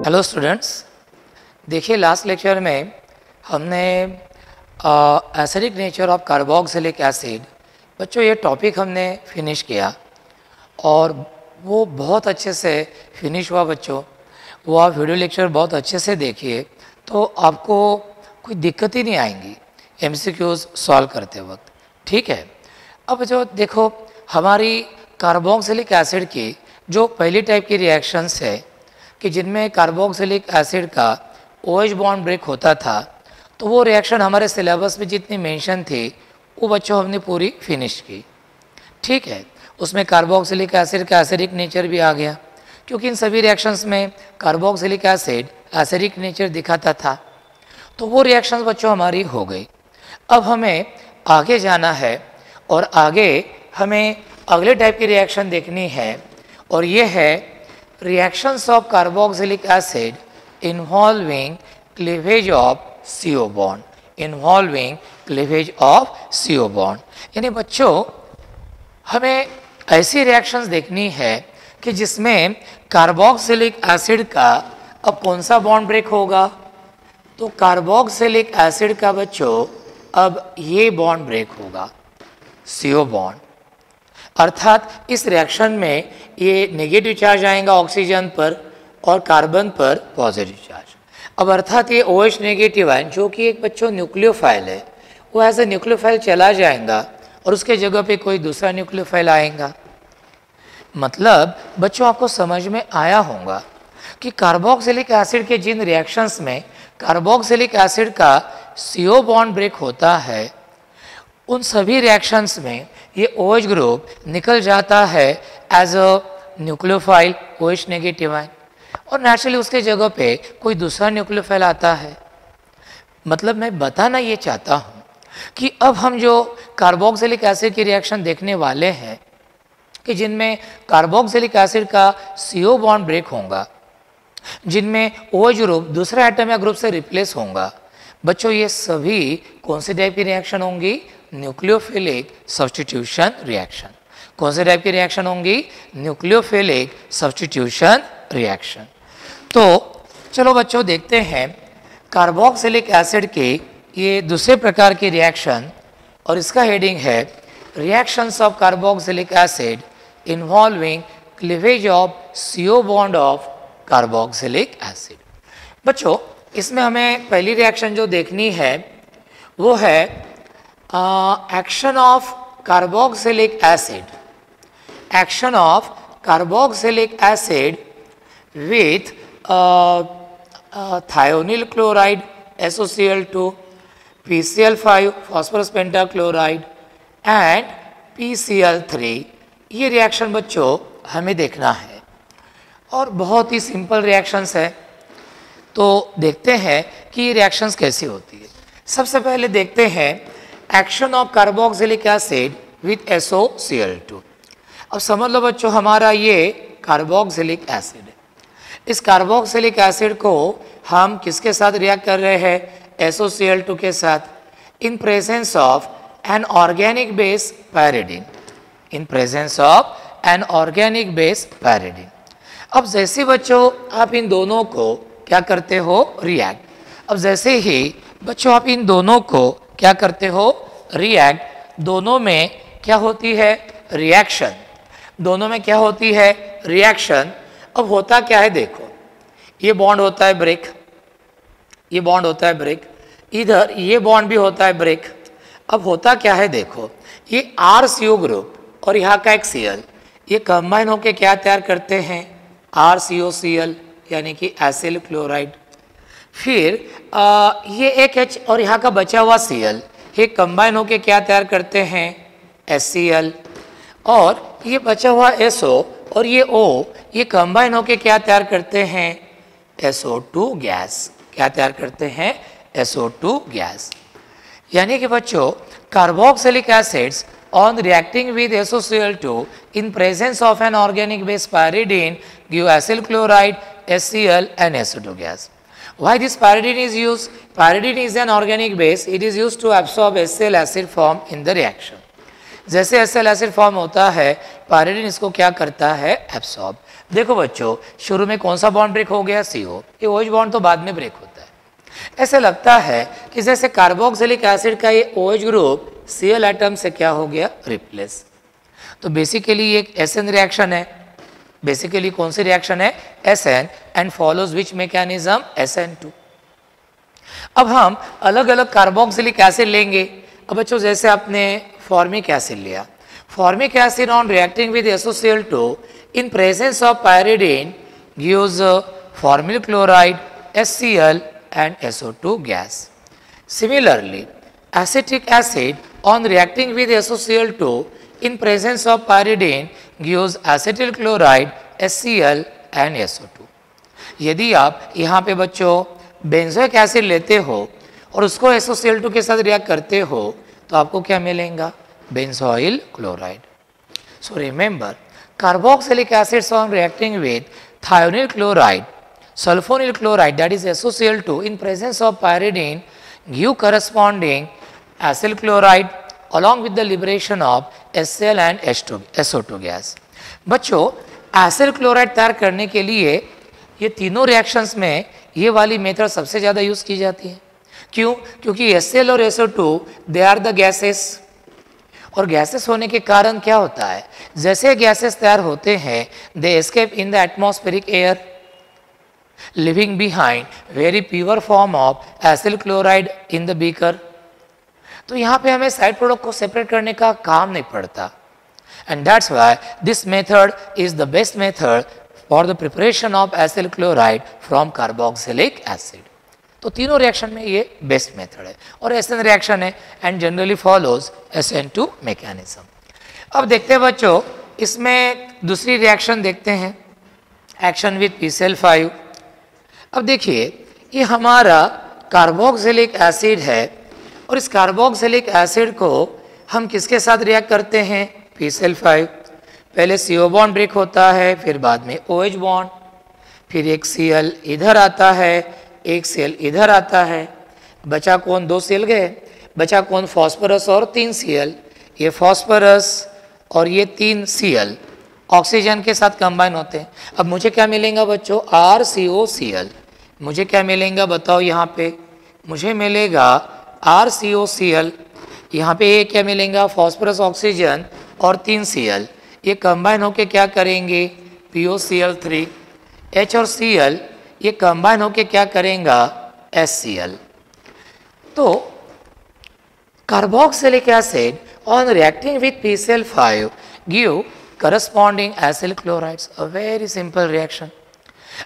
Hello students, देखिए last lecture में हमने acidic nature of carboxylic acid बच्चों ये टॉपिक हमने फिनिश किया और वो बहुत अच्छे से फिनिश हुआ बच्चों। वो आप वीडियो लेक्चर बहुत अच्छे से देखिए तो आपको कोई दिक्कत ही नहीं आएंगी एमसीक्यूज सॉल्व करते वक्त। ठीक है, अब जो देखो हमारी कार्बोक्सिलिक एसिड की जो पहली टाइप की रिएक्शंस है कि जिनमें कार्बोक्सिलिक एसिड का OH बॉन्ड ब्रेक होता था, तो वो रिएक्शन हमारे सिलेबस में जितनी मेंशन थी वो बच्चों हमने पूरी फिनिश की। ठीक है, उसमें कार्बोक्सिलिक एसिड का एसिडिक नेचर भी आ गया क्योंकि इन सभी रिएक्शंस में कार्बोक्सिलिक एसिड एसिडिक नेचर दिखाता था, तो वो रिएक्शंस बच्चों हमारी हो गई। अब हमें आगे जाना है और आगे हमें अगले टाइप की रिएक्शन देखनी है और ये है reactions of carboxylic acid involving cleavage of CO bond, involving cleavage of CO bond। यानी बच्चों हमें ऐसी रिएक्शंस देखनी है कि जिसमें कार्बोक्सिलिक एसिड का अब कौन सा बॉन्ड ब्रेक होगा, तो कार्बोक्सिलिक एसिड का बच्चों अब ये बॉन्ड ब्रेक होगा CO बॉन्ड, अर्थात इस रिएक्शन में ये नेगेटिव चार्ज आएगा ऑक्सीजन पर और कार्बन पर पॉजिटिव चार्ज। अब अर्थात ये OH नेगेटिव आयन जो कि एक बच्चों न्यूक्लियोफाइल है, वो एज ए न्यूक्लियोफाइल चला जाएगा और उसके जगह पे कोई दूसरा न्यूक्लियोफाइल आएगा। मतलब बच्चों आपको समझ में आया होगा कि कार्बोक्सिलिक एसिड के जिन रिएक्शंस में कार्बोक्सिलिक एसिड का CO बॉन्ड ब्रेक होता है, उन सभी रिएक्शंस में ये OH ग्रुप निकल जाता है as a nucleophile OH negative ion और नेचुरली उसके जगह पे कोई दूसरा न्यूक्लियोफाइल आता है। मतलब मैं बताना ये चाहता हूँ कि अब हम जो कार्बोक्सिलिक एसिड की रिएक्शन देखने वाले हैं कि जिनमें कार्बोक्सिलिक एसिड का CO बॉन्ड ब्रेक होगा, जिनमें OH ग्रुप दूसरा एटम या ग्रुप से रिप्लेस होगा, बच्चों ये सभी कौन से टाइप की रिएक्शन होंगी? Nucleophilic substitution reaction. कौन से टाइप की रिएक्शन होंगी? Nucleophilic substitution reaction. तो चलो बच्चों देखते हैं कार्बोक्सिलिक एसिड के ये दूसरे प्रकार की रिएक्शन और इसका हेडिंग है reactions of carboxylic acid involving cleavage of CO bond of carboxylic acid. बच्चों इसमें हमें पहली रिएक्शन जो देखनी है वो है action of carboxylic acid, action of carboxylic acid with thionyl chloride SOCl2, PCl5 phosphorus pentachloride and PCl3। ये रिएक्शन बच्चों हमें देखना है और बहुत ही सिंपल रिएक्शंस है। तो देखते हैं कि ये रिएक्शंस कैसी होती है। सबसे पहले देखते हैं action of carboxylic acid with SOCl2। अब समझ लो बच्चों हमारा ये कार्बोक्सिलिक एसिड है। इस कार्बोक्सिलिक एसिड को हम किसके साथ रिएक्ट कर रहे हैं? SOCl2 के साथ, इन presence of an organic base pyridine, in presence of an organic base pyridine. अब जैसे बच्चों आप इन दोनों को क्या करते हो? रिएक्ट। अब जैसे ही बच्चों आप इन दोनों को क्या करते हो? रिएक्ट। दोनों में क्या होती है? रिएक्शन। दोनों में क्या होती है? रिएक्शन। अब होता क्या है देखो, ये बॉन्ड होता है ब्रेक, ये बॉन्ड होता है ब्रेक, इधर ये बॉन्ड भी होता है ब्रेक। अब होता क्या है देखो, ये RCO ग्रुप और यहाँ का एक Cl ये कंबाइन होकर क्या तैयार करते हैं? RCOCl यानी कि एसिल क्लोराइड। फिर ये एक H और यहाँ का बचा हुआ Cl ये कंबाइन होकर क्या तैयार करते हैं? HCl। और ये बचा हुआ SO और ये O ये कंबाइन होकर क्या तैयार करते हैं? SO2 gas. क्या तैयार करते हैं? SO2 gas. यानी कि बच्चों carboxylic acids on reacting with SOCl2 in presence of an organic base pyridine give acyl chloride, HCl and SO2 gas. Why this pyridine is used? Pyridine is an organic base. It is used to absorb HCl acid form in the reaction. जैसे acyl acid form होता है, pyridine इसको क्या करता है, absorb. देखो बच्चों, शुरू में कौन सा बॉन्ड ब्रेक हो गया, CO। ये OH बॉन्ड तो बाद में ब्रेक होता है। ऐसे लगता है कि जैसे कार्बोक्सिलिक एसिड का ये OH ग्रुप Cl एटम से क्या हो गया, रिप्लेस। तो बेसिकली ये एक SN रिएक्शन है। बेसिकली कौन सी रिएक्शन है, SN, and follows which mechanism, SN2। अब हम अलग अलग कार्बोक्सिलिक एसिड लेंगे। अब बच्चों जैसे आपने फॉर्मिक एसिड लिया, formic acid on reacting with SOCl2 in presence of pyridine gives formyl chloride, HCl and SO2 gas. Similarly, acetic acid on reacting with SOCl2 in presence of pyridine gives acetyl chloride, HCl and SO2. यदि आप यहाँ पे बच्चों benzoic acid लेते हो और उसको SOCl2 के साथ रिएक्ट करते हो तो आपको क्या मिलेगा, benzoyl chloride. So remember, carboxylic acids on reacting with thionyl chloride, sulfonyl chloride, that is SOCl2 in presence of pyridine give corresponding acyl chloride along with the liberation of HCl and SO2 gas. बच्चों acyl chloride तैयार करने के लिए ये तीनों reactions में ये वाली मेथड सबसे ज़्यादा यूज़ की जाती है। क्यों? क्योंकि HCl और SO2 they are the gases, और गैसेस होने के कारण क्या होता है, जैसे गैसेस तैयार होते हैं they escape in the atmospheric air leaving behind very pure form of acyl chloride in the beaker. तो यहाँ पे हमें साइड प्रोडक्ट को सेपरेट करने का काम नहीं पड़ता, and that's why this method is the best method for the preparation of acyl chloride from carboxylic acid. तो तीनों रिएक्शन में ये बेस्ट मेथड है और SN रिएक्शन है and generally follows SN2 mechanism. अब देखते हैं बच्चों, इसमें दूसरी रिएक्शन देखते हैं, एक्शन विद PCl5। अब देखिए ये हमारा कार्बोक्सिलिक एसिड है और इस कार्बोक्सिलिक एसिड को हम किसके साथ रिएक्ट करते हैं, PCl5। पहले CO बॉन्ड ब्रेक होता है, फिर बाद में OH बॉन्ड, फिर एक Cl इधर आता है, एक Cl इधर आता है, बचा कौन, 2 Cl गए, बचा कौन, फॉस्फोरस और 3 Cl। ये फॉस्फोरस और ये 3 Cl ऑक्सीजन के साथ कंबाइन होते हैं। अब मुझे क्या मिलेगा बच्चों, RCOCl। मुझे क्या मिलेगा बताओ, यहाँ पे मुझे मिलेगा RCOCl। यहाँ पे ये क्या मिलेगा, फॉस्फोरस ऑक्सीजन और 3 Cl, ये कंबाइन होके क्या करेंगे, POCl3। H और Cl ये कंबाइन होके क्या करेगा, HCl। तो carboxylic acid on reacting with PCl5 give corresponding acyl chlorides, a very simple reaction.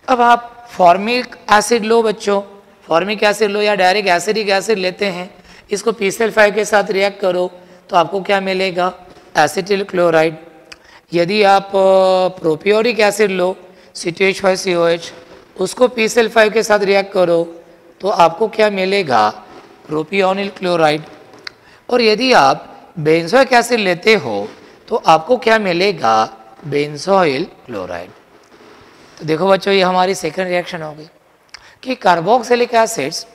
अब आप फॉर्मिक एसिड लो बच्चों, फॉर्मिक एसिड लो या डायरेक्ट एसिडिक एसिड लेते हैं, इसको PCl5 के साथ रिएक्ट करो तो आपको क्या मिलेगा, एसिटिल क्लोराइड। यदि आप प्रोपियोरिक एसिड लो, C2H5COH, उसको PCl5 के साथ रिएक्ट करो तो आपको क्या मिलेगा, प्रोपियोनिल क्लोराइड। और यदि आप बेंजोइक एसिड लेते हो तो आपको क्या मिलेगा, बेंजोइल क्लोराइड। तो देखो बच्चों ये हमारी सेकंड रिएक्शन होगी कि carboxylic acids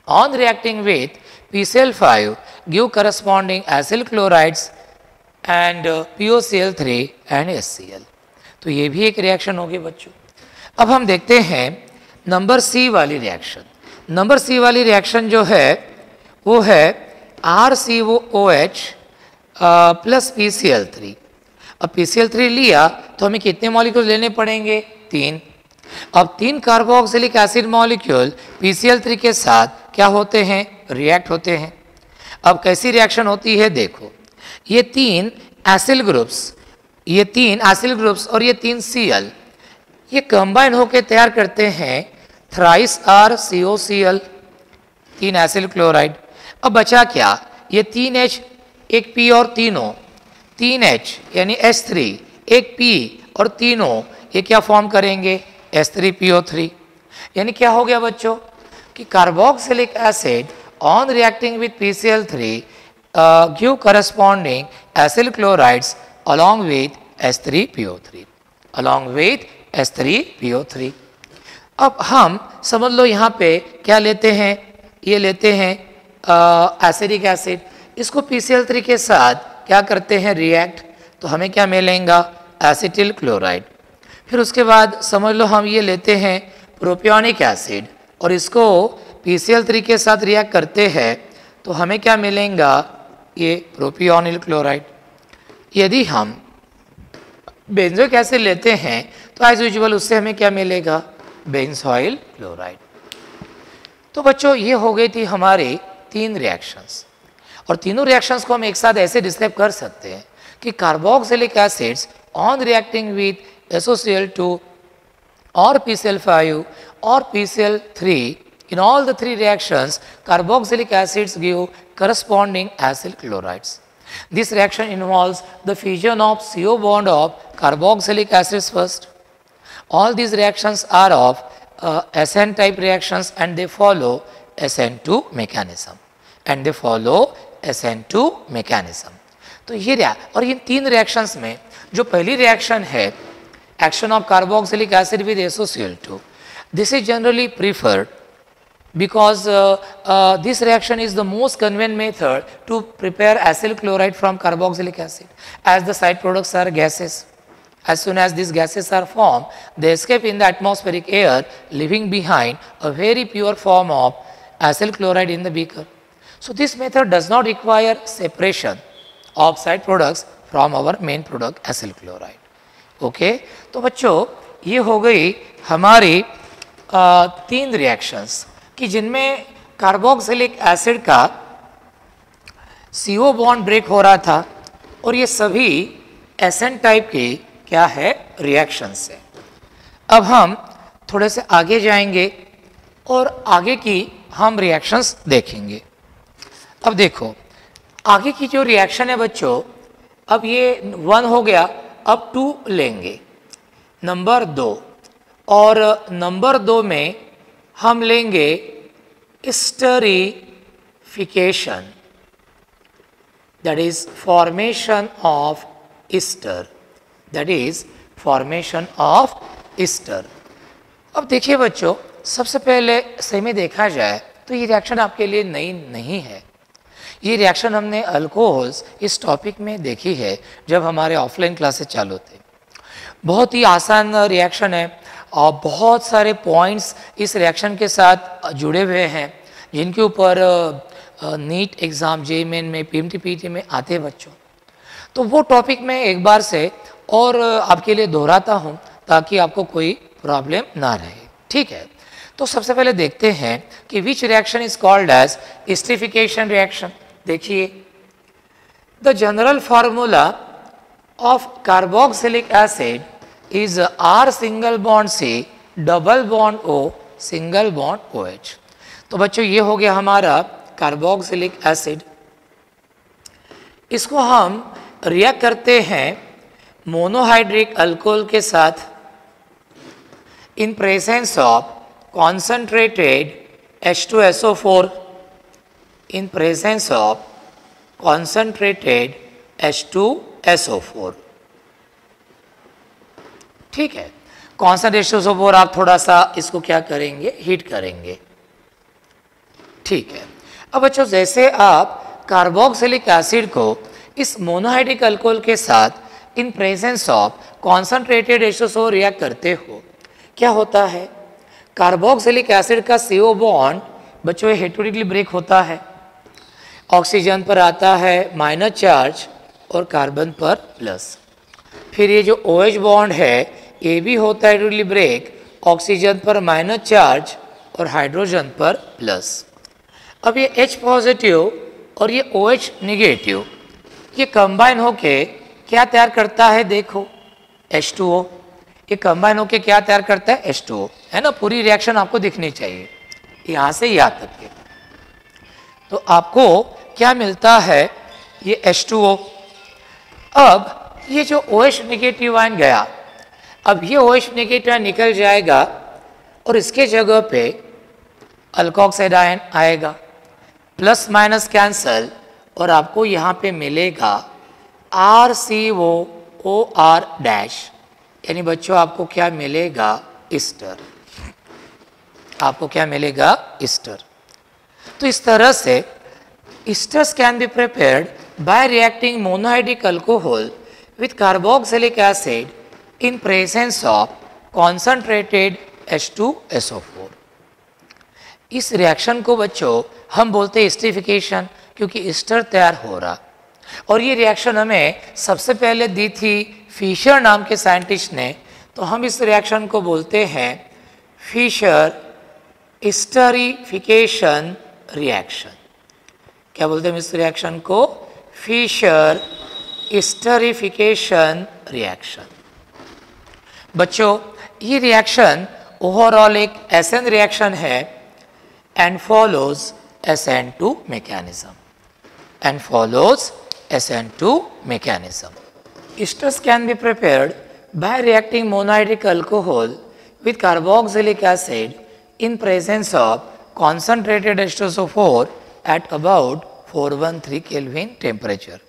on reacting with PCl5 give corresponding acyl chlorides and POCl3 and HCl। तो ये भी एक रिएक्शन होगी बच्चों। अब हम देखते हैं नंबर C वाली रिएक्शन। नंबर C वाली रिएक्शन जो है वो है RCOOH प्लस PCl3। अब PCl3 लिया तो हमें कितने मॉलिक्यूल लेने पड़ेंगे, 3। अब 3 कार्बोक्सिलिक एसिड मॉलिक्यूल PCl3 के साथ क्या होते हैं, रिएक्ट होते हैं। अब कैसी रिएक्शन होती है देखो, ये 3 एसिल ग्रुप्स, ये 3 एसिल ग्रुप्स और ये 3 Cl ये कंबाइन होकर तैयार करते हैं थ्राइस RCOCl, 3 एसिल क्लोराइड। अब बचा क्या, ये 3H, एक P और तीनों, 3H यानी H3, एक P और तीनों ये क्या फॉर्म करेंगे, H3PO3। यानी क्या हो गया बच्चों कि carboxylic acid on reacting with PCl3 give corresponding acyl chlorides along with H3PO3, along with H3PO3। अब हम समझ लो यहाँ पे क्या लेते हैं, ये लेते हैं एसिडिक एसिड, इसको PCl3 के साथ क्या करते हैं रिएक्ट, तो हमें क्या मिलेगा एसिटिल क्लोराइड। फिर उसके बाद समझ लो हम ये लेते हैं प्रोपियोनिक एसिड और इसको PCl3 के साथ रिएक्ट करते हैं तो हमें क्या मिलेगा ये प्रोपियोनिल क्लोराइड। यदि हम बेंजोइक एसिड लेते हैं तो एज यूजुअल उससे हमें क्या मिलेगा बेंजोइल क्लोराइड। तो बच्चों ये हो गई थी हमारे 3 रिएक्शंस और तीनों रिएक्शंस को हम एक साथ ऐसे डिस्क्राइब कर सकते हैं कि carboxylic acids on reacting with SOCl2 or PCl5 or PCl3, in all the 3 reactions carboxylic acids give corresponding acyl chlorides. This reaction involves the fusion of CO bond of carboxylic acids first. All these reactions are of SN type reactions and they follow SN2 mechanism तो ये और इन 3 reactions में जो पहली reaction है action of carboxylic acid with SOCl2, this is generally preferred because this reaction is the most convenient method to prepare acyl chloride from carboxylic acid as the side products are gases. As soon as these gases are formed, they escape in the atmospheric air, leaving behind a very pure form of acyl chloride in the beaker. So this method does not require separation of side products from our main product acyl chloride. Okay तो बच्चों ये हो गई हमारी 3 reactions कि जिनमें carboxylic acid का CO bond break हो रहा था और ये सभी SN टाइप की क्या है रिएक्शंस है। अब हम थोड़े से आगे जाएंगे और आगे की हम रिएक्शंस देखेंगे। अब देखो आगे की जो रिएक्शन है बच्चों, अब ये 1 हो गया, अब 2 लेंगे नंबर 2 और नंबर 2 में हम लेंगे esterification, that is formation of ester, अब देखिए बच्चों सबसे पहले सही में देखा जाए तो ये रिएक्शन आपके लिए नई नहीं है। ये रिएक्शन हमने अल्कोहल्स इस टॉपिक में देखी है जब हमारे ऑफलाइन क्लासेस चालू थे। बहुत ही आसान रिएक्शन है और बहुत सारे पॉइंट्स इस रिएक्शन के साथ जुड़े हुए हैं जिनके ऊपर नीट एग्ज़ाम JEE में PMT PET में आते हैं बच्चों। तो वो टॉपिक मैं एक बार से और आपके लिए दोहराता हूँ ताकि आपको कोई प्रॉब्लम ना रहे, ठीक है। तो सबसे पहले देखते हैं कि which reaction is called as esterification reaction. देखिए the general formula of carboxylic acid is R single bond C double bond O single bond OH। तो बच्चों ये हो गया हमारा कार्बोक्सिलिक एसिड। इसको हम रिएक्ट करते हैं मोनोहाइड्रिक अल्कोहल के साथ इन presence of concentrated H2SO4, in presence of concentrated H2SO4, ठीक है। कॉन्सेंट्रेशन H2SO4 आप थोड़ा सा इसको क्या करेंगे हीट करेंगे, ठीक है। अब बच्चों जैसे आप कार्बोक्सिलिक एसिड को इस मोनोहाइड्रिक अल्कोहल के साथ इन presence of concentrated H2SO4 react करते हो, क्या होता है कार्बोक्सिलिक एसिड का CO बॉन्ड बच्चों हेटेरोडिकली ब्रेक होता है, ऑक्सीजन पर आता है माइनस चार्ज और कार्बन पर प्लस। फिर ये जो OH बॉन्ड है ये भी होता है हेटेरोडिकली ब्रेक, ऑक्सीजन पर माइनस चार्ज और हाइड्रोजन पर प्लस। अब ये H पॉजिटिव और ये OH निगेटिव ये कंबाइन होके क्या तैयार करता है, देखो H2O। ये कंबाइन होके क्या तैयार करता है H2O, है ना। पूरी रिएक्शन आपको दिखनी चाहिए यहाँ से यहाँ तक के। तो आपको क्या मिलता है ये H2O। अब ये जो OH नेगेटिव आयन गया, अब ये OH नेगेटिव आयन निकल जाएगा और इसके जगह पे अल्कोक्साइड आयन आएगा, प्लस माइनस कैंसल और आपको यहाँ पे मिलेगा RCOOR डैश, यानी बच्चों आपको क्या मिलेगा ईस्टर, आपको क्या मिलेगा ईस्टर। तो इस तरह से esters can be prepared by reacting monohydrate alcohol with carboxylic acid in presence of concentrated H2SO4। इस रिएक्शन को बच्चों हम बोलते हैं एस्टरिफिकेशन, क्योंकि एस्टर तैयार हो रहा। और ये रिएक्शन हमें सबसे पहले दी थी फिशर नाम के साइंटिस्ट ने, तो हम इस रिएक्शन को बोलते हैं फिशर एस्टरिफिकेशन रिएक्शन। क्या बोलते हैं इस रिएक्शन को? Fischer esterification reaction. बच्चों ये रिएक्शन ओवरऑल एक एसएन रिएक्शन है and follows SN2 mechanism and follows SN2 mechanism. Esters can be prepared by reacting monohydrate alcohol with carboxylic acid in presence of concentrated H2SO4 at about 413 Kelvin temperature.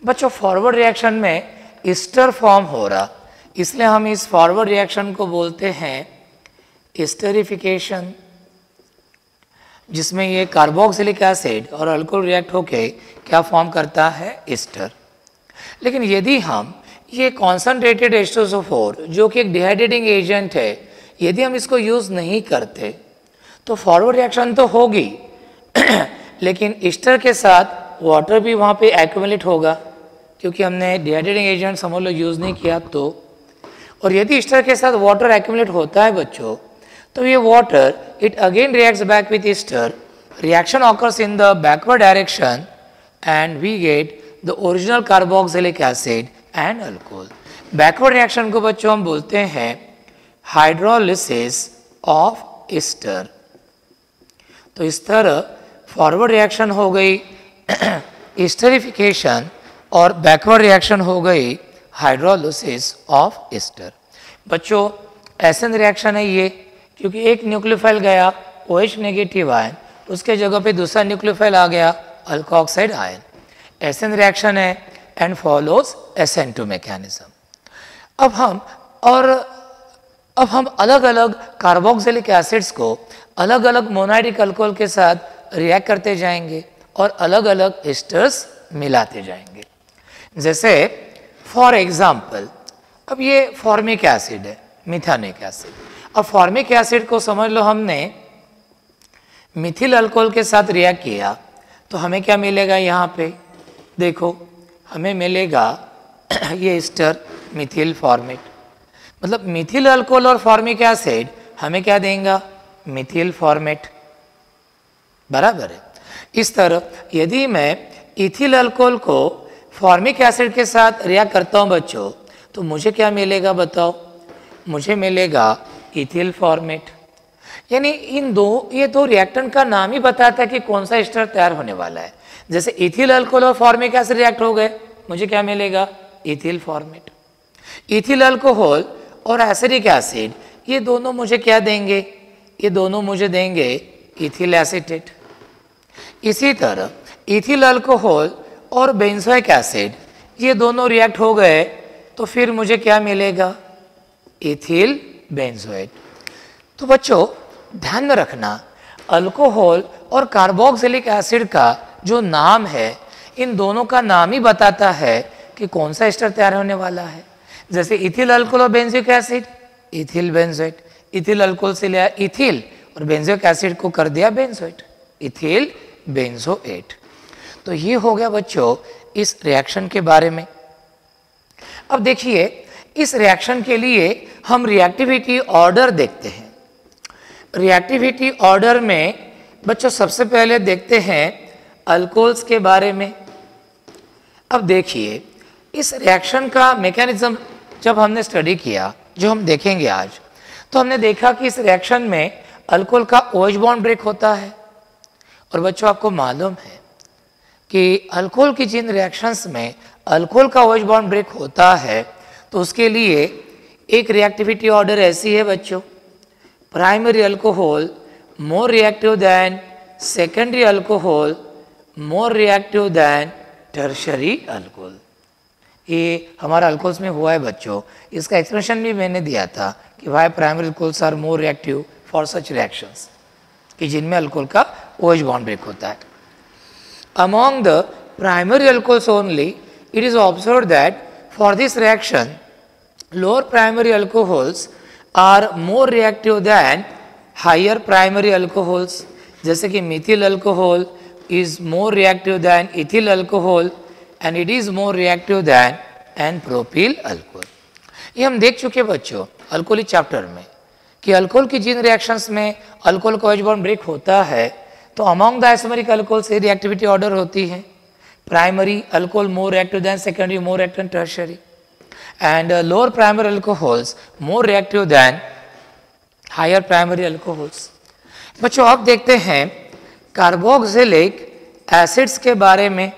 बच्चों forward reaction में ester form हो रहा, इसलिए हम इस forward reaction को बोलते हैं एस्टरिफिकेशन, जिसमें ये कार्बोक्सिलिक एसिड और अल्कोहल रिएक्ट होके क्या फॉर्म करता है? एस्टर। लेकिन यदि हम ये कॉन्सनट्रेटेड H2SO4 जो कि एक डिहाइड्रेटिंग एजेंट है, यदि हम इसको यूज़ नहीं करते तो फॉरवर्ड रिएक्शन तो होगी लेकिन एस्टर के साथ वाटर भी वहाँ पे एक्यूमुलेट होगा, क्योंकि हमने डिहाइड्रेटिंग एजेंट समझ लो यूज़ नहीं किया तो। और यदि एस्टर के साथ वाटर एक्यूमुलेट होता है बच्चों, तो ये water it again reacts back with ester, reaction occurs in the backward direction and we get the original carboxylic acid and alcohol. Backward reaction को बच्चों हम बोलते हैं hydrolysis of ester। तो इस तरह फॉरवर्ड रिएक्शन हो गई एस्टरिफिकेशन और बैकवर्ड रिएक्शन हो गई हाइड्रोलिसिस ऑफ एस्टर। बच्चों एसएन रिएक्शन है ये, क्योंकि एक न्यूक्लियोफाइल गया OH नेगेटिव आयन, उसके जगह पे दूसरा न्यूक्लियोफाइल आ गया अल्कोक्साइड आयन। एसएन रिएक्शन है एंड फॉलोज SN2 मैकेनिज्म। अब हम अलग अलग कार्बोक्सिलिक एसिड्स को अलग अलग मोनोहाइड्रिक अल्कोहल के साथ रिएक्ट करते जाएंगे और अलग अलग एस्टर्स मिलाते जाएंगे। जैसे फॉर एग्जाम्पल अब ये फॉर्मिक एसिड है, मिथानिक एसिड। अब फॉर्मिक एसिड को समझ लो हमने मिथिल अल्कोहल के साथ रिएक्ट किया तो हमें क्या मिलेगा? यहाँ पे देखो हमें मिलेगा ये एस्टर मिथिल फॉर्मेट, मतलब मिथिल अल्कोहल और फॉर्मिक एसिड हमें क्या देगा? मिथिल फॉर्मेट, बराबर है। इस तरह यदि मैं इथिल अल्कोहल को फॉर्मिक एसिड के साथ रिएक्ट करता हूँ बच्चों, तो मुझे क्या मिलेगा बताओ? मुझे मिलेगा इथिल फॉर्मेट। यानी ये दो रिएक्टेंट का नाम ही बताता है कि कौन सा एस्टर तैयार होने वाला है। जैसे इथिल अल्कोहल और फॉर्मिक एसिड रिएक्ट हो गए, मुझे क्या मिलेगा? Ethyl format. इथिल अल्कोहल और एसिडिक एसिड ये दोनों मुझे क्या देंगे? ये दोनों मुझे देंगे इथिल एसीटेट। इसी तरह इथिल अल्कोहल और बेंजोइक एसिड ये दोनों रिएक्ट हो गए तो फिर मुझे क्या मिलेगा? Ethyl benzoate. तो बच्चों ध्यान में रखना, अल्कोहल और कार्बोक्सिलिक एसिड का जो नाम है, इन दोनों का नाम ही बताता है कि कौन सा एस्टर तैयार होने वाला है। जैसे इथिल अल्कोहल और benzoic acid, ethyl benzoate. Ethyl alcohol से लिया इथिल और बेंजोइक एसिड को कर दिया बेंजोएट, इथिल बेंजोएट। तो ये हो गया बच्चों इस रिएक्शन के बारे में। अब देखिए इस रिएक्शन के लिए हम रिएक्टिविटी ऑर्डर देखते हैं। रिएक्टिविटी ऑर्डर में बच्चों सबसे पहले देखते हैं अल्कोहल्स के बारे में। अब देखिए इस रिएक्शन का मैकेनिज्म जब हमने स्टडी किया, जो हम देखेंगे आज, तो हमने देखा कि इस रिएक्शन में अल्कोहल का OH बॉन्ड ब्रेक होता है। और बच्चों आपको मालूम है कि अल्कोहल की जिन रिएक्शंस में अल्कोहल का OH बॉन्ड ब्रेक होता है तो उसके लिए एक रिएक्टिविटी ऑर्डर ऐसी है बच्चों, primary alcohol more reactive than secondary alcohol more reactive than tertiary alcohol. ये हमारा अल्कोहल्स में हुआ है बच्चों। इसका एक्सप्लेनेशन भी मैंने दिया था कि why primary alcohols are more reactive for such reactions, कि जिनमें अल्कोहल का OH बॉन्ड ब्रेक होता है। Among the primary alcohols only, it is observed that for this reaction, lower primary alcohols are more reactive than higher primary alcohols. जैसे कि methyl alcohol is more reactive than ethyl alcohol and it is more reactive than an propyl alcohol. ये हम देख चुके बच्चों alcoholic chapter में कि alcohol की जिन रिएक्शंस में अल्कोहल कोएच बॉन्ड ब्रेक होता है तो अमॉन्ग द आइसोमेरिक अल्कोहल से रिएक्टिविटी ऑर्डर होती है. Primary alcohol more reactive than secondary, more reactive than tertiary, and lower primary alcohols more reactive than higher primary alcohols. बच्चों अब देखते हैं कार्बोक्सिलिक एसिड्स के बारे में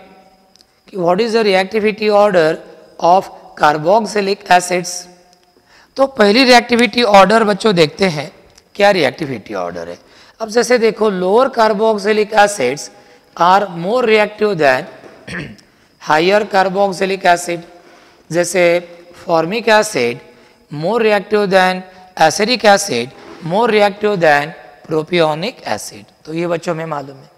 कि what is the reactivity order of carboxylic acids. तो पहली रिएक्टिविटी ऑर्डर बच्चों देखते हैं क्या रिएक्टिविटी ऑर्डर है. अब जैसे देखो lower carboxylic acids are more reactive than higher carboxylic acid. जैसे formic acid more reactive than acetic acid, more reactive than propionic acid. तो ये बच्चों में मालूम है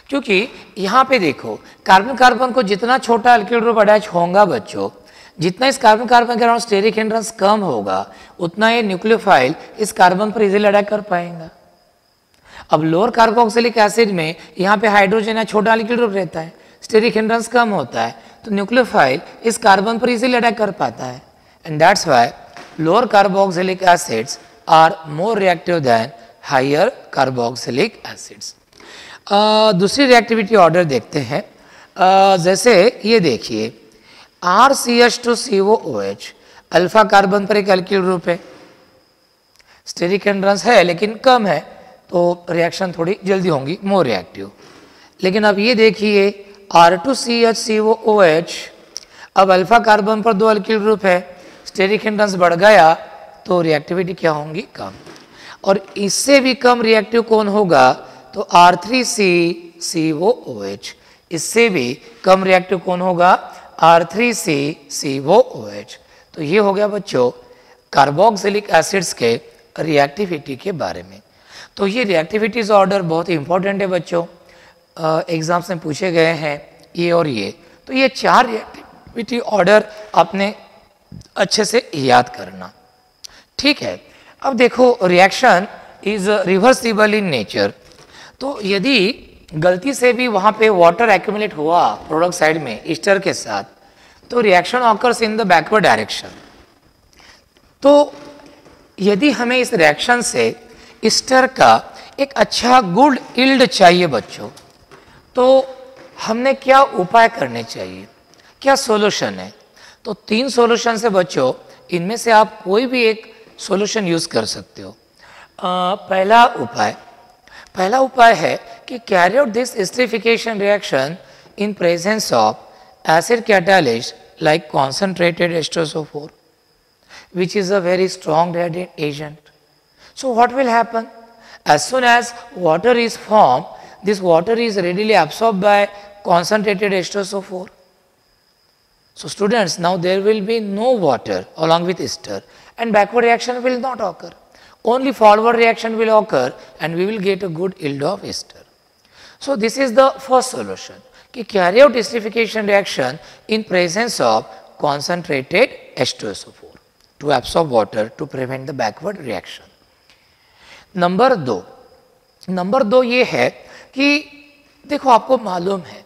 क्योंकि यहाँ पे देखो कार्बन कार्बन को जितना छोटा अल्किल ग्रुप अटैच होगा बच्चों, जितना इस कार्बन कार्बन के अराउंड स्टेरिक हिंड्रेंस कम होगा उतना ये न्यूक्लियोफाइल इस कार्बन पर इजीली अटैक कर पाएगा. अब लोअर कार्बोक्सिलिक एसिड में यहाँ पे हाइड्रोजन या छोटा अल्किल ग्रुप रहता है, स्टेरिक हिंड्रेंस कम होता है तो न्यूक्लियोफाइल इस कार्बन पर इजीली अटैक कर पाता है. And that's why lower carboxylic acids are more reactive than higher carboxylic acids. दूसरी रिएक्टिविटी ऑर्डर देखते हैं. जैसे ये देखिए RCH2COOH अल्फा कार्बन पर एक अल्किल ग्रुप है, स्टेरिक हिंड्रेंस है लेकिन कम है तो रिएक्शन थोड़ी जल्दी होंगी, मोर रिएक्टिव. लेकिन अब ये देखिए R2CHCOOH अब अल्फा कार्बन पर दो अल्किल ग्रुप है, स्टेरिक हिंड्रेंस बढ़ गया तो रिएक्टिविटी क्या होंगी, कम. और इससे भी कम रिएक्टिव कौन होगा तो R3CCOOH. इससे भी कम रिएक्टिव कौन होगा R3CCOOH. तो ये हो गया बच्चों कार्बोक्सिलिक एसिड्स के रिएक्टिविटी के बारे में. तो ये रिएक्टिविटीज ऑर्डर बहुत इंपॉर्टेंट है बच्चों, एग्जाम्स में पूछे गए हैं ये और ये. तो ये चार रिएक्टिविटी ऑर्डर आपने अच्छे से याद करना. ठीक है. अब देखो reaction is reversible in nature. तो यदि गलती से भी वहाँ पे वाटर एक्यूमुलेट हुआ प्रोडक्ट साइड में ईस्टर के साथ तो reaction occurs in the backward direction. तो यदि हमें इस रिएक्शन से ईस्टर का एक अच्छा गुड यील्ड चाहिए बच्चों तो हमने क्या उपाय करने चाहिए, क्या सॉल्यूशन है. तो तीन सॉल्यूशन है बच्चों, इनमें से आप कोई भी एक सॉल्यूशन यूज कर सकते हो. पहला उपाय है कि carry out this esterification reaction in presence of acid catalyst like concentrated H2SO4 which is a very strong reactant agent. So what will happen? As soon as water is formed, this water is readily absorbed by concentrated H2SO4. So students, now there will be no water along with ester and backward reaction will not occur. Only forward reaction will occur and we will get a good yield of ester. So this is the first solution, कि carry out esterification reaction in presence of concentrated H2SO4 to absorb water to prevent the backward reaction. Number दो ये है कि देखो आपको मालूम है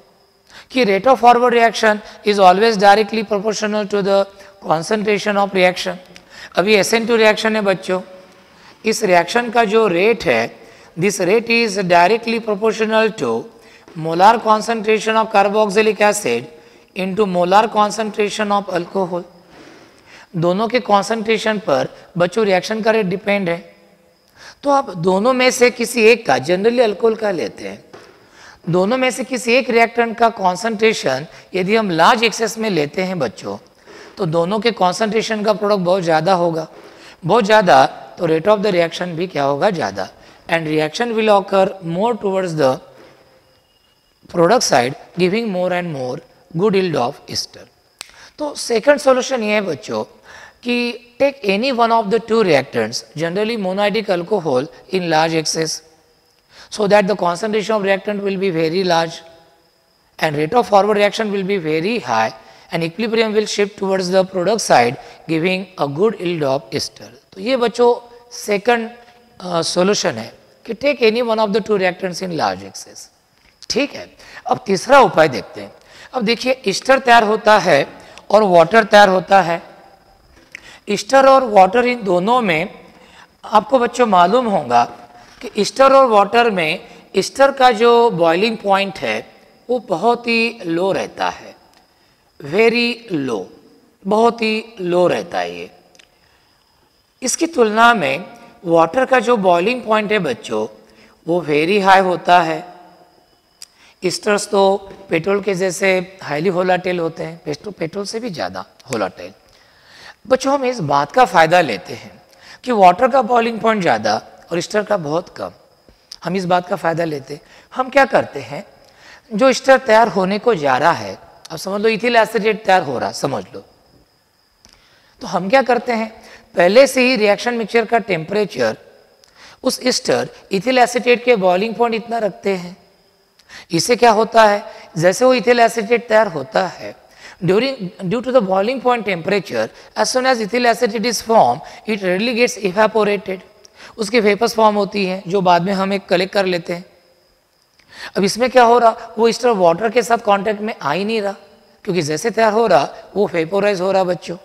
कि rate of forward reaction is always directly proportional to the concentration of reaction. अभी SN2 रिएक्शन है बच्चों, इस रिएक्शन का जो रेट है this rate is directly proportional to molar concentration of carboxylic acid into molar concentration of alcohol. दोनों के concentration पर बच्चों रिएक्शन का रेट डिपेंड है. तो आप दोनों में से किसी एक का, जनरली अल्कोहल का लेते हैं, दोनों में से किसी एक रिएक्टेंट का कॉन्सेंट्रेशन यदि हम लार्ज एक्सेस में लेते हैं बच्चों तो दोनों के कॉन्सेंट्रेशन का प्रोडक्ट बहुत ज़्यादा होगा. बहुत ज़्यादा तो रेट ऑफ द रिएक्शन भी क्या होगा, ज़्यादा. And reaction will occur more towards the product side giving more and more good yield of ester. तो सेकंड सॉल्यूशन ये है बच्चों कि take any one of the two reactants, generally monoidic alcohol in large excess, so that the concentration of reactant will be very large and rate of forward reaction will be very high and equilibrium will shift towards the product side giving a good yield of ester. तो ये बच्चों second solution है कि take any one of the two reactants in large excess. ठीक है, अब तीसरा उपाय देखते हैं. अब देखिए ईस्टर तैयार होता है और वाटर तैयार होता है. ईस्टर और वाटर इन दोनों में आपको बच्चों मालूम होगा कि ईस्टर और वाटर में ईस्टर का जो बॉइलिंग पॉइंट है वो बहुत ही लो रहता है, वेरी लो, बहुत ही लो रहता है ये. इसकी तुलना में वाटर का जो बॉइलिंग पॉइंट है बच्चों वो वेरी हाई होता है. ईस्टर्स तो पेट्रोल के जैसे हाईली वोलेटाइल होते हैं, पेट्रोल से भी ज़्यादा वोलेटाइल. बच्चों हम इस बात का फ़ायदा लेते हैं कि वाटर का बॉइलिंग पॉइंट ज़्यादा और ईस्टर का बहुत कम. हम इस बात का फ़ायदा लेते हैं. हम क्या करते हैं, जो ईस्टर तैयार होने को जा रहा है, अब समझ लो इथिल एसीटेट तैयार हो रहा समझ लो, तो हम क्या करते हैं पहले से ही रिएक्शन मिक्सचर का टेम्परेचर उस ईस्टर इथिल एसीटेट के बॉइलिंग पॉइंट इतना रखते हैं. इससे क्या होता है, जैसे वो इथिल एसीटेट तैयार होता है due to the boiling point temperature, as soon as ethyl acetate is form it readily gets evaporated. उसकी वेपर्स फॉर्म होती हैं जो बाद में हम एक कलेक्ट कर लेते हैं. अब इसमें क्या हो रहा, वो ईस्टर वाटर के साथ कांटेक्ट में आ ही नहीं रहा क्योंकि जैसे तैयार हो रहा वो वेपोराइज हो रहा बच्चों.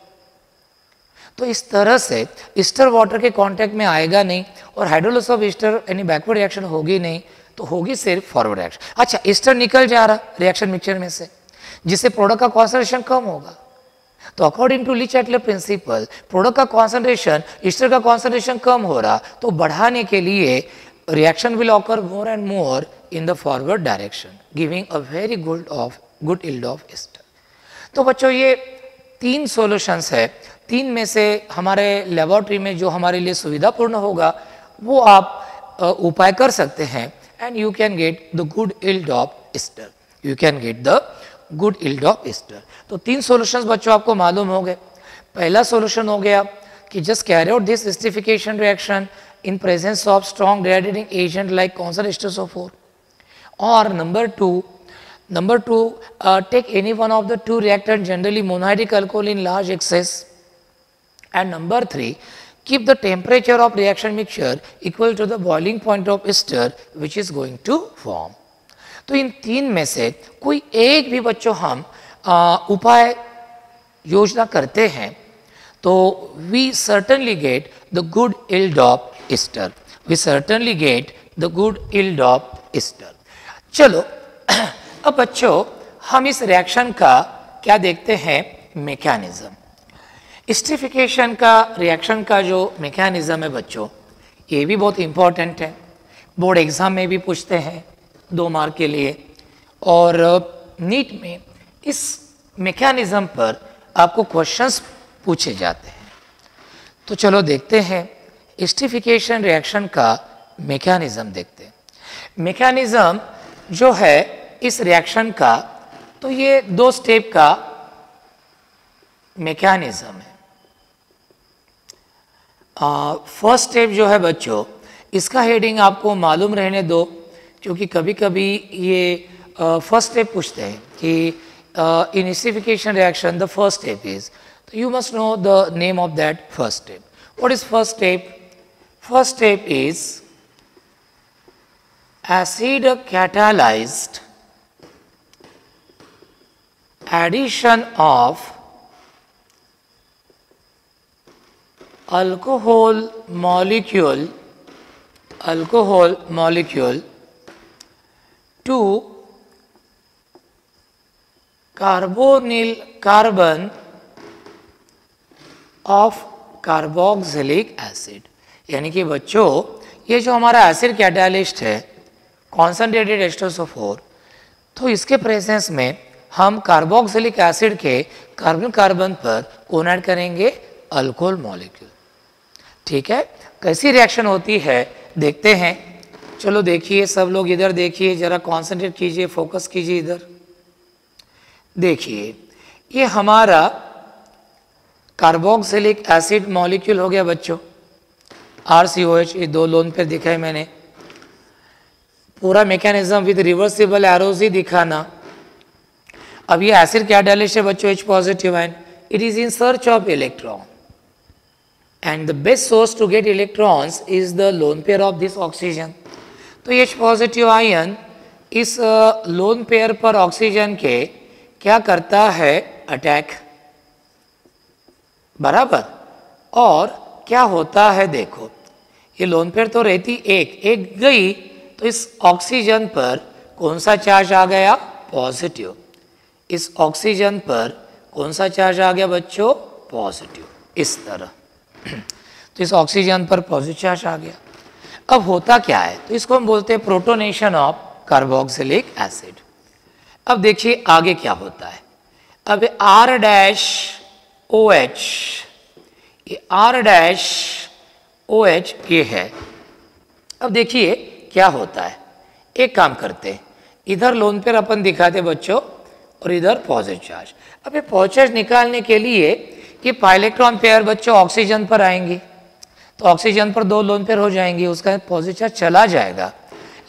तो इस तरह से ईस्टर वाटर के कांटेक्ट में आएगा नहीं और हाइड्रोलिसिस ऑफ ईस्टर यानी बैकवर्ड रिएक्शन होगी नहीं, तो होगी सिर्फ फॉरवर्ड रिएक्शन. अच्छा, ईस्टर निकल जा रहा रिएक्शन मिक्सचर में से जिससे प्रोडक्ट का कॉन्सेंट्रेशन कम होगा. तो according to Le Chatelier principle product का कॉन्सेंट्रेशन ईस्टर का कॉन्सेंट्रेशन कम हो रहा, तो बढ़ाने के लिए reaction will occur more and more in the forward direction giving a very good yield of ester. तो बच्चों ये 3 सॉल्यूशंस है. 3 में से हमारे लेबोरेटरी में जो हमारे लिए सुविधापूर्ण होगा वो आप उपाय कर सकते हैं and you can get the good yield of Easter. You can get the good yield of ester. तो 3 सॉल्यूशंस बच्चों आपको मालूम हो गए. पहला सॉल्यूशन हो गया कि just carry out this esterification reaction in presence of strong dehydrating agent like constant H2SO4. Or number two, take any one of the 2 reactants, generally monohydrate alcohol in large excess. And number 3, keep the temperature of reaction mixture equal to the boiling point of ester which is going to form. तो इन 3 में से कोई एक भी बच्चों हम उपाय योजना करते हैं तो we certainly get the good yield of ester. We certainly get the good yield of ester. चलो अब बच्चों हम इस रिएक्शन का क्या देखते हैं मैकेनिज्म. एस्टिफिकेशन का रिएक्शन का जो मैकेनिज्म है बच्चों ये भी बहुत इंपॉर्टेंट है. बोर्ड एग्जाम में भी पूछते हैं 2 मार्क के लिए और नीट में इस मैकेनिज्म पर आपको क्वेश्चंस पूछे जाते हैं. तो चलो देखते हैं एस्टिफिकेशन रिएक्शन का मैकेनिज्म देखते हैं. मैकेनिज्म जो है इस रिएक्शन का तो ये 2 स्टेप का मैकेनिज्म है. फर्स्ट स्टेप जो है बच्चों इसका हेडिंग आपको मालूम रहने दो क्योंकि कभी कभी ये फर्स्ट स्टेप पूछते हैं कि in esterification reaction the first step is, तो you must know the name of that first step. What is first step? First step is acid catalyzed addition of alcohol molecule to carbonyl carbon of carboxylic acid. यानी कि बच्चों ये जो हमारा acid catalyst है concentrated H2SO4, तो इसके presence में हम कार्बोक्सिलिक एसिड के कार्बन कार्बन पर कौन ऐड करेंगे? Alcohol molecule. ठीक है, कैसी रिएक्शन होती है देखते हैं. चलो देखिए, सब लोग इधर देखिए, जरा कॉन्सेंट्रेट कीजिए, फोकस कीजिए इधर. देखिए ये हमारा कार्बोक्सिलिक एसिड मॉलिक्यूल हो गया बच्चों, RCOH. ये 2 लोन पे दिखाए मैंने. पूरा मैकेनिज्म विद रिवर्सिबल एरोज ही दिखाना. अब ये एसिड कैटालिस्ट है बच्चों, H positive ion, it is in search of electron and the best source to get electrons is the lone pair of this oxygen. तो H पॉजिटिव आयन इस lone pair पर oxygen के क्या करता है, attack, बराबर। और क्या होता है देखो, ये लोन पेयर तो रहती एक गई, तो इस ऑक्सीजन पर कौन सा चार्ज आ गया, पॉजिटिव। इस ऑक्सीजन पर कौन सा चार्ज आ गया बच्चों, पॉजिटिव, इस तरह। तो इस ऑक्सीजन पर पॉजिटिव चार्ज आ गया। अब होता क्या है, तो इसको हम बोलते हैं प्रोटोनेशन ऑफ कार्बोक्सिलिक एसिड। अब देखिए आगे क्या होता है। अब R डैश OH, ये R डैश OH ये है। अब देखिए क्या होता है, एक काम करते हैं, इधर लोन पेयर अपन दिखाते बच्चों और इधर पॉजिटिव चार्ज। अब ये पॉजिटिव चार्ज निकालने के लिए ये पाई इलेक्ट्रॉन पेयर बच्चों ऑक्सीजन पर आएंगे, तो ऑक्सीजन पर 2 लोन पेयर हो जाएंगे, उसका पॉजिटिव चार्ज चला जाएगा,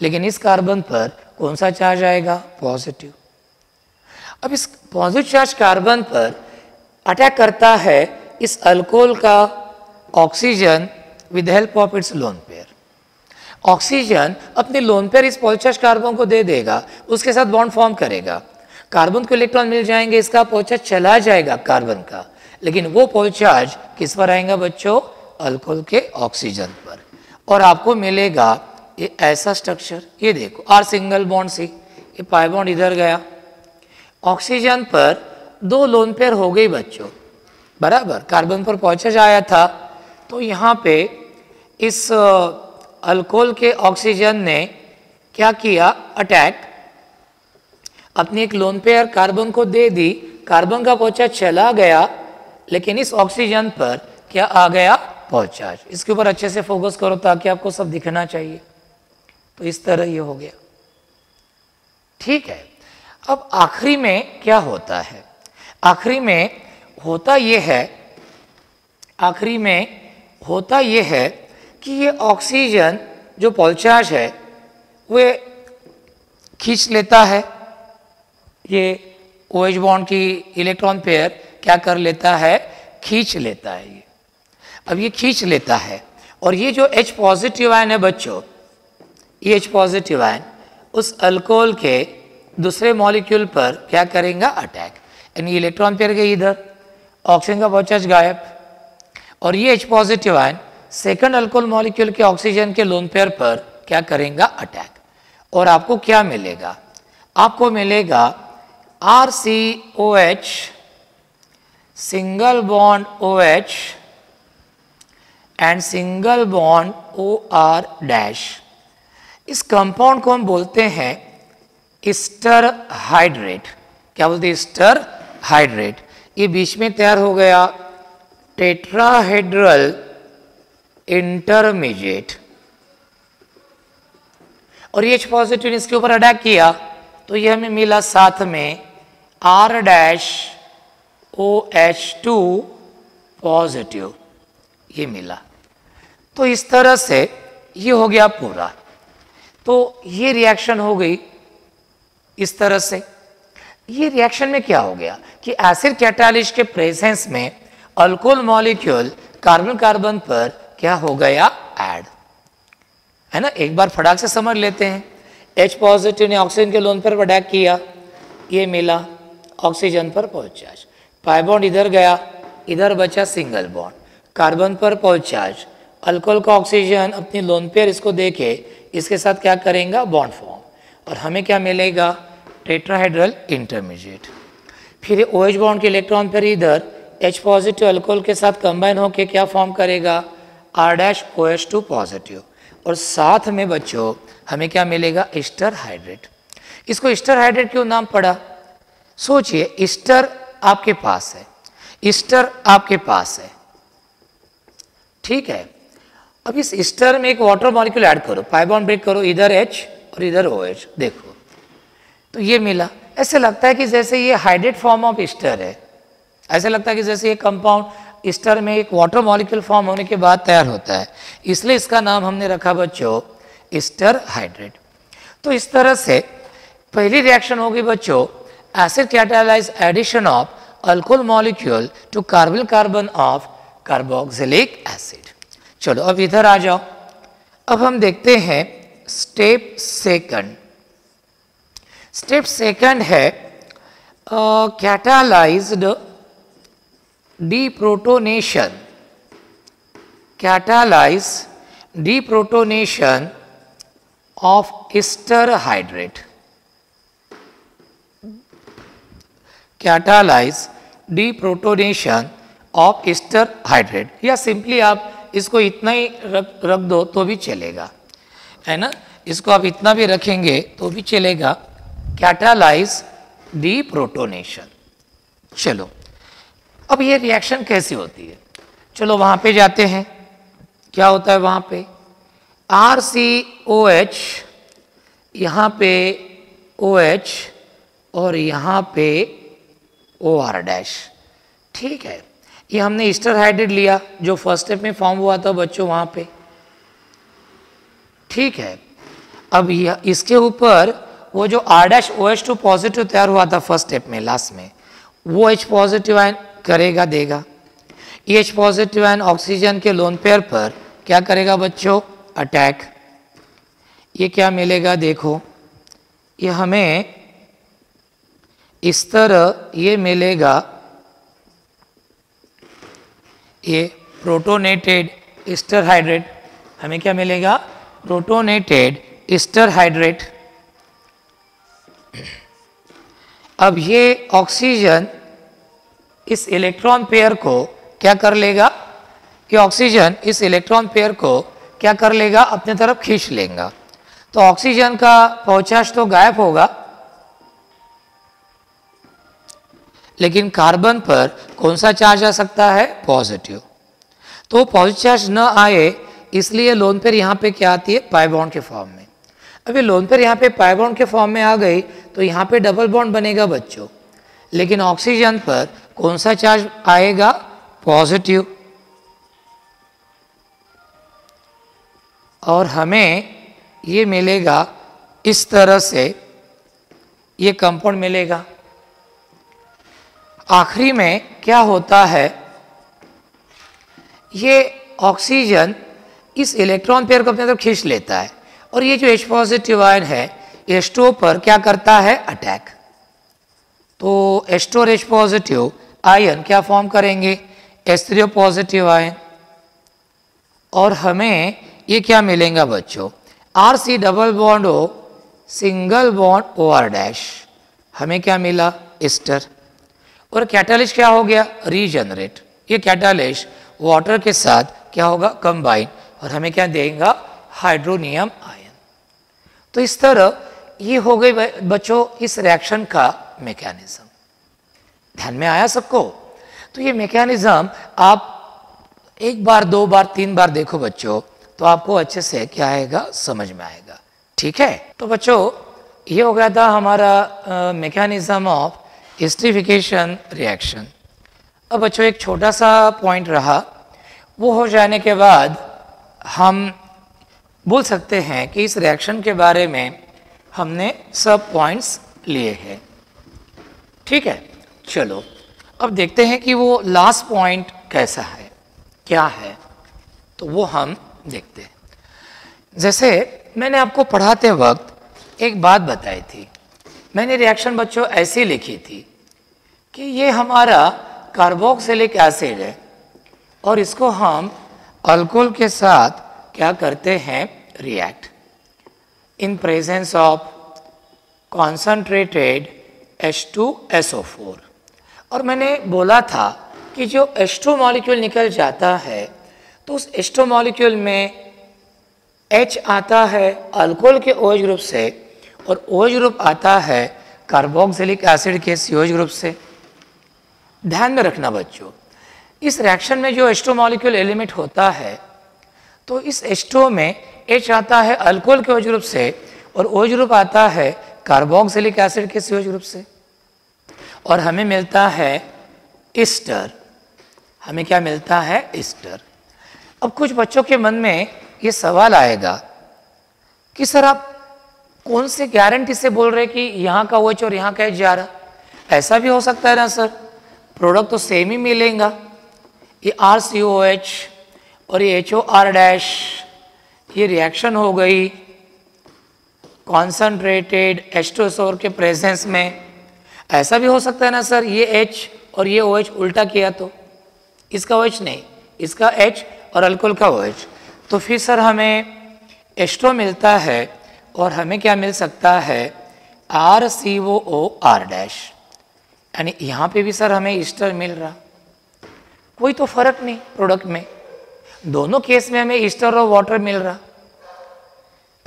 लेकिन इस कार्बन पर कौन सा चार्ज आएगा, पॉजिटिव। अब इस पॉजिटिव चार्ज कार्बन पर अटैक करता है इस अल्कोहल का oxygen with help of its lone pair. Oxygen अपने लोन पेयर इस पॉजिटिव चार्ज कार्बन को दे देगा, उसके साथ बॉन्ड फॉर्म करेगा, कार्बन को इलेक्ट्रॉन मिल जाएंगे, इसका पॉजिटिव चार्ज चला जाएगा कार्बन का, लेकिन वो पॉजिटिव चार्ज किस पर आएगा बच्चों, अल्कोहल के ऑक्सीजन पर, और आपको मिलेगा ये ऐसा स्ट्रक्चर। ये देखो R सिंगल बॉन्ड सी, ये पाई बॉन्ड इधर गया, ऑक्सीजन पर 2 लोन पेयर हो गई बच्चों, बराबर। कार्बन पर पॉजिटिव आया था, तो यहाँ पे इस अल्कोहल के ऑक्सीजन ने क्या किया, अटैक, अपनी एक लोन पेयर कार्बन को दे दी, कार्बन का पॉजिटिव चला गया, लेकिन इस ऑक्सीजन पर क्या आ गया, पॉजिटिव चार्ज। इसके ऊपर अच्छे से फोकस करो ताकि आपको सब दिखना चाहिए। तो इस तरह ये हो गया, ठीक है। अब आखिरी में क्या होता है, आखिरी में होता ये है कि ये ऑक्सीजन जो पॉजिटिव चार्ज है वे खींच लेता है, ये OH बॉन्ड की इलेक्ट्रॉन पेयर क्या कर लेता है, खींच लेता है ये। अब ये खींच लेता है, और ये जो H पॉजिटिव आयन है बच्चों, ये H पॉजिटिव आयन उस अल्कोहल के दूसरे मॉलिक्यूल पर क्या करेगा, अटैक, यानी इलेक्ट्रॉन पेयर गई इधर, ऑक्सीजन का पॉजिटिव चार्ज गायब, और ये H positive ion second alcohol molecule के ऑक्सीजन के लोन पेयर पर क्या करेगा, अटैक, और आपको क्या मिलेगा, आपको मिलेगा RCOH single bond OH and single bond OR dash. इस कंपाउंड को हम बोलते हैं ईस्टर हाइड्रेट। क्या बोलते हैं, ईस्टर हाइड्रेट। ये बीच में तैयार हो गया टेट्राहेड्रल इंटरमीडिएट, और ये H पॉजिटिव ने इसके ऊपर अटैक किया, तो ये हमें मिला साथ में R डैश OH2 पॉजिटिव, ये मिला। तो इस तरह से ये हो गया पूरा। तो ये रिएक्शन हो गई इस तरह से। ये रिएक्शन में क्या हो गया कि एसिड कैटालिस्ट के प्रेजेंस में अल्कोहल मॉलिक्यूल कार्बन कार्बन पर क्या हो गया, ऐड, है ना। एक बार फटाक से समझ लेते हैं। H पॉजिटिव ने ऑक्सीजन के लोन पर अटैक किया, ये मिला ऑक्सीजन पर पॉजिटिव चार्ज, पाई बॉन्ड इधर गया, इधर बचा सिंगल बॉन्ड, कार्बन पर पॉजिटिव चार्ज, अल्कोहल का ऑक्सीजन अपनी लोन पेयर इसको देके इसके साथ क्या करेगा, बॉन्ड फॉर्म, और हमें क्या मिलेगा, टेट्राहेड्रल इंटरमीडिएट। फिर OH बॉन्ड के इलेक्ट्रॉन पेयर इधर H पॉजिटिव अल्कोहल के साथ कंबाइन होकर क्या फॉर्म करेगा, R डैश OH2 पॉजिटिव, और साथ में बच्चों हमें क्या मिलेगा, ईस्टर हाइड्रेट। इसको ईस्टर हाइड्रेट क्यों नाम पड़ा, सोचिए, ईस्टर आपके पास है, ईस्टर आपके पास है, ठीक है। अब इस ईस्टर में एक वाटर मॉलिक्यूल ऐड करो, पाई बॉन्ड ब्रेक करो, इधर H और इधर OH, देखो तो ये मिला। ऐसे लगता है कि जैसे ये हाइड्रेट फॉर्म ऑफ ईस्टर है, ऐसे लगता है कि जैसे ये कंपाउंड ईस्टर में एक वाटर मॉलिक्यूल फॉर्म होने के बाद तैयार होता है, इसलिए इसका नाम हमने रखा बच्चों ईस्टर हाइड्रेट। तो इस तरह से पहली रिएक्शन होगी बच्चों, acid catalyze addition of alcohol molecule to carbonyl carbon of carboxylic acid। चलो अब इधर आ जाओ। अब हम देखते हैं स्टेप सेकंड। स्टेप सेकंड है catalyzed deprotonation, catalyze deprotonation of ester hydrate, catalyze deprotonation of ester hydrate, या सिंपली आप इसको इतना ही रख दो तो भी चलेगा, है ना, इसको आप इतना भी रखेंगे तो भी चलेगा, कैटालाइज डीप्रोटोनेशन। चलो अब ये रिएक्शन कैसी होती है, चलो वहाँ पे जाते हैं। क्या होता है वहाँ पे, RCOH, यहाँ पे OH और यहाँ पे OR डैश। ठीक है, ये हमने ईस्टर हाइड्रेट लिया जो फर्स्ट स्टेप में फॉर्म हुआ था बच्चों वहाँ पे। ठीक है, अब इसके ऊपर वो जो R डैश OH2 पॉजिटिव तैयार हुआ था फर्स्ट स्टेप में लास्ट में, वो H पॉजिटिव आयन करेगा देगा। ये H पॉजिटिव आयन ऑक्सीजन के लोन पेयर पर क्या करेगा बच्चों, अटैक। ये क्या मिलेगा देखो, ये हमें इस तरह ये मिलेगा, ये प्रोटोनेटेड ईस्टर हाइड्रेट, हमें क्या मिलेगा, प्रोटोनेटेड ईस्टर हाइड्रेट। अब ये ऑक्सीजन इस इलेक्ट्रॉन पेयर को क्या कर लेगा, कि ऑक्सीजन इस इलेक्ट्रॉन पेयर को क्या कर लेगा, अपने तरफ खींच लेगा। तो ऑक्सीजन का पहुंचाश तो गायब होगा, लेकिन कार्बन पर कौन सा चार्ज आ सकता है, पॉजिटिव। तो पॉजिटिव चार्ज न आए इसलिए लोन पेयर यहाँ पे क्या आती है, पाई बॉन्ड के फॉर्म में। अभी लोन पेयर यहाँ पे पाई बॉन्ड के फॉर्म में आ गई तो यहाँ पे डबल बॉन्ड बनेगा बच्चों, लेकिन ऑक्सीजन पर कौन सा चार्ज आएगा, पॉजिटिव। और हमें ये मिलेगा इस तरह से, ये कंपाउंड मिलेगा। आखिरी में क्या होता है, ये ऑक्सीजन इस इलेक्ट्रॉन पेयर को अपने तरफ खींच लेता है और ये जो H पॉजिटिव आयन है H2O पर क्या करता है, अटैक। तो H2 और H पॉजिटिव आयन क्या फॉर्म करेंगे, H3O पॉजिटिव आयन, और हमें ये क्या मिलेगा बच्चों, RC double bond O single bond OR dash, हमें क्या मिला, ईस्टर। और कैटालिस्ट क्या हो गया, रीजनरेट। ये कैटालिस्ट वाटर के साथ क्या होगा, कंबाइन, और हमें क्या देगा, हाइड्रोनियम आयन। तो इस तरह ये हो गई बच्चों इस रिएक्शन का मैकेनिज्म। ध्यान में आया सबको। तो ये मैकेनिज्म आप एक बार, दो बार, तीन बार देखो बच्चों, तो आपको अच्छे से क्या आएगा, समझ में आएगा। ठीक है, तो बच्चों ये हो गया था हमारा मैकेनिज्म ऑफ एस्टरिफिकेशन रिएक्शन। अब बच्चों एक छोटा सा पॉइंट रहा, वो हो जाने के बाद हम बोल सकते हैं कि इस रिएक्शन के बारे में हमने सब पॉइंट्स लिए हैं। ठीक है, चलो अब देखते हैं कि वो लास्ट पॉइंट कैसा है, क्या है, तो वो हम देखते हैं। जैसे मैंने आपको पढ़ाते वक्त एक बात बताई थी, मैंने रिएक्शन बच्चों ऐसी लिखी थी कि ये हमारा कार्बोक्सिलिक एसिड है और इसको हम अल्कोहल के साथ क्या करते हैं, react in presence of concentrated H2SO4। और मैंने बोला था कि जो H2 मॉलिक्यूल निकल जाता है तो उस H2 मॉलिक्यूल में H आता है अल्कोहल के OH ग्रुप से और OH ग्रुप आता है कार्बोक्सिलिक एसिड के COH ग्रुप से। ध्यान में रखना बच्चों, इस रिएक्शन में जो H2 मॉलिक्यूल एलिमेंट होता है तो इस H2 में H आता है अल्कोहल के OH ग्रुप से और OH ग्रुप आता है कार्बोक्सिलिक एसिड के COH ग्रुप से, और हमें मिलता है ईस्टर। हमें क्या मिलता है, ईस्टर। अब कुछ बच्चों के मन में ये सवाल आएगा कि सर आप कौन से गारंटी से बोल रहे कि यहाँ का OH और यहाँ का H जा रहा, ऐसा भी हो सकता है ना सर, प्रोडक्ट तो सेम ही मिलेगा, ये RCOH और ये HOR-, ये रिएक्शन हो गई कॉन्सनट्रेटेड एस्टोसोर के प्रेजेंस में। ऐसा भी हो सकता है ना सर, ये H और ये OH उल्टा किया तो इसका OH नहीं, इसका H और अल्कोहल का OH, तो फिर सर हमें एस्ट्रो मिलता है और हमें क्या मिल सकता है, RCOOR-, यानी यहाँ पे भी सर हमें ईस्टर मिल रहा, कोई तो फर्क नहीं प्रोडक्ट में, दोनों केस में हमें ईस्टर और वाटर मिल रहा।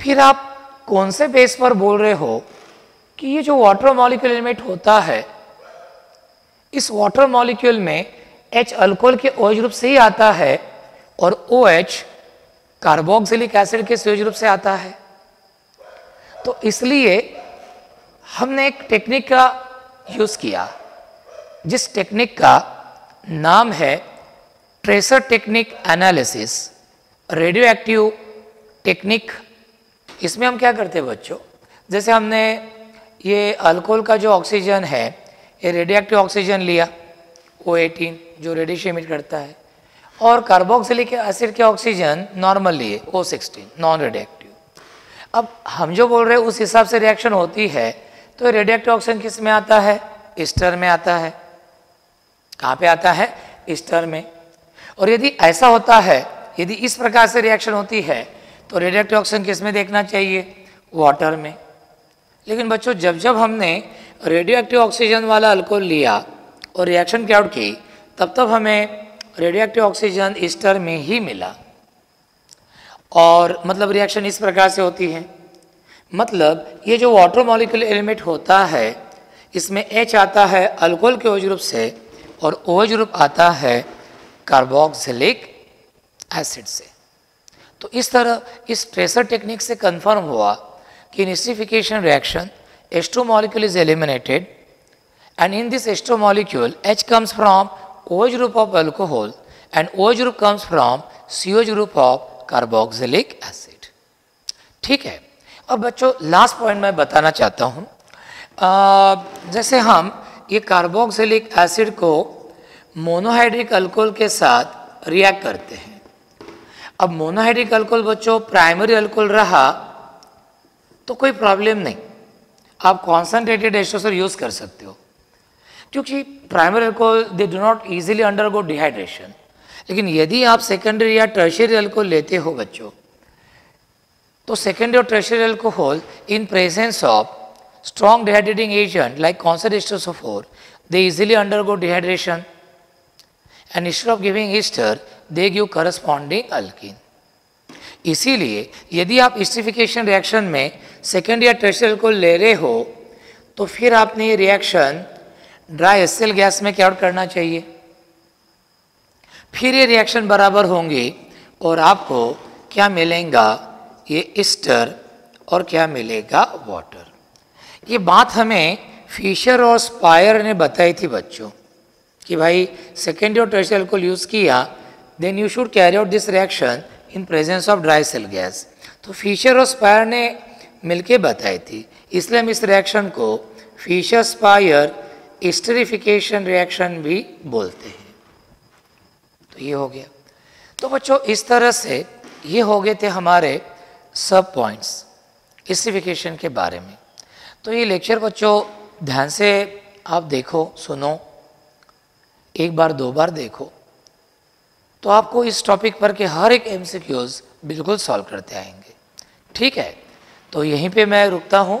फिर आप कौन से बेस पर बोल रहे हो कि ये जो वाटर मॉलिक्यूल एलिमेंट होता है, इस वाटर मॉलिक्यूल में H अल्कोहल के OH ग्रुप से ही आता है और OH कार्बोक्सिलिक एसिड के OH ग्रुप से आता है। तो इसलिए हमने एक टेक्निक का यूज किया, जिस टेक्निक का नाम है tracer technique analysis, radio active technique. इसमें हम क्या करते हैं बच्चों, जैसे हमने ये अल्कोहल का जो ऑक्सीजन है, ये रेडियो एक्टिव ऑक्सीजन लिया O18 जो रेडिएशन इमिट करता है, और कार्बोक्सिलिक एसिड के ऑक्सीजन नॉर्मल लिए O16 नॉन रेडियो एक्टिव। अब हम जो बोल रहे हैं उस हिसाब से रिएक्शन होती है, तो रेडियो एक्टिव ऑक्सीजन किस में आता है, ईस्टर में आता है। कहाँ पे आता है, ईस्टर में। और यदि ऐसा होता है, यदि इस प्रकार से रिएक्शन होती है, तो रेडियो एक्टिव ऑक्सीजन किस में देखना चाहिए, वाटर में। लेकिन बच्चों जब जब हमने रेडियो एक्टिव ऑक्सीजन वाला अल्कोहल लिया और रिएक्शन कैरी आउट की, तब तब हमें रेडियो एक्टिव ऑक्सीजन ईस्टर में ही मिला। और मतलब रिएक्शन इस प्रकार से होती है, मतलब ये जो वाटर मॉलिक्यूल एलिमेंट होता है, इसमें H आता है अल्कोहल के OH ग्रुप से और OH ग्रुप आता है कार्बोक्सिलिक एसिड से। तो इस तरह इस ट्रेसर टेक्निक से कंफर्म हुआ कि in esterification reaction H2 molecule is eliminated, and in this H2 molecule H comes from OH group of alcohol and OH group comes from COH group of carboxylic acid। ठीक है। अब बच्चों last point मैं बताना चाहता हूँ, जैसे हम ये कार्बोक्सिलिक एसिड को मोनोहाइड्रिक अल्कोहल के साथ रिएक्ट करते हैं। अब मोनोहाइड्रिक अल्कोहल बच्चों प्राइमरी अल्कोहल रहा तो कोई प्रॉब्लम नहीं, आप कॉन्सनट्रेटेड एस्टोसर यूज कर सकते हो, क्योंकि primary alcohol they do not easily undergo dehydration. लेकिन यदि आप सेकेंडरी या टर्शियरी अल्कोहल लेते हो बच्चों, तो सेकेंडरी और tertiary alcohol in presence of strong dehydrating agent like concert एस्टोसोफोर, they easily undergo dehydration, and instead of giving ester they give corresponding alkene। इसीलिए यदि आप एस्टरिफिकेशन रिएक्शन में सेकेंड या टर्शियरी अल्कोहल ले रहे हो, तो फिर आपने ये रिएक्शन ड्राई HCl गैस में कैरी आउट करना चाहिए, फिर ये रिएक्शन बराबर होंगे और आपको क्या मिलेगा, ये ईस्टर और क्या मिलेगा, वाटर। ये बात हमें फिशर और स्पायर ने बताई थी बच्चों कि भाई सेकेंडरी और टर्शियरी अल्कोहल यूज किया, then you should carry out this reaction in presence of dry cell gas. तो फिशर और स्पायर ने मिलके बताई थी, इसलिए हम इस रिएक्शन को फिशर स्पायर एस्टरिफिकेशन रिएक्शन भी बोलते हैं। तो ये हो गया। तो बच्चों इस तरह से ये हो गए थे हमारे सब पॉइंट्स एस्टरिफिकेशन के बारे में। तो ये लेक्चर बच्चों ध्यान से आप देखो, सुनो, एक बार दो बार देखो, तो आपको इस टॉपिक पर के हर एक MCQs बिल्कुल सॉल्व करते आएंगे। ठीक है, तो यहीं पे मैं रुकता हूँ।